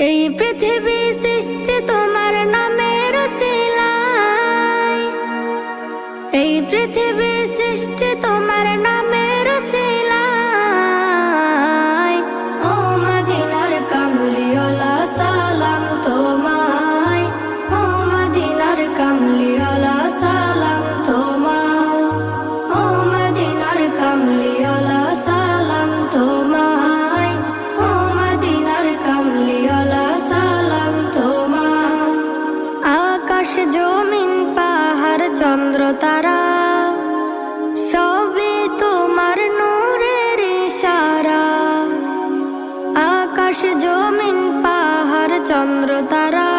এই পৃথিবী সৃষ্টি তোমার নামের উসিলায়, এই পৃথিবী সৃষ্টি তোমার নামের উসিলায়। ও মদিনার কামলিওয়ালা সালাম তোমায়, ও মদিনার কামলিওয়ালা সালাম তোমায়, ও মদিনার কামলিওয়ালা সালাম তোমায়, ও মদিনার কামলিওয়ালা সালাম তোমায়। আকাশ জমিন পাহাড় চন্দ্র তারা সবই তোমার নূরের ইশারা। আকাশ জমিন পাহাড় চন্দ্র তারা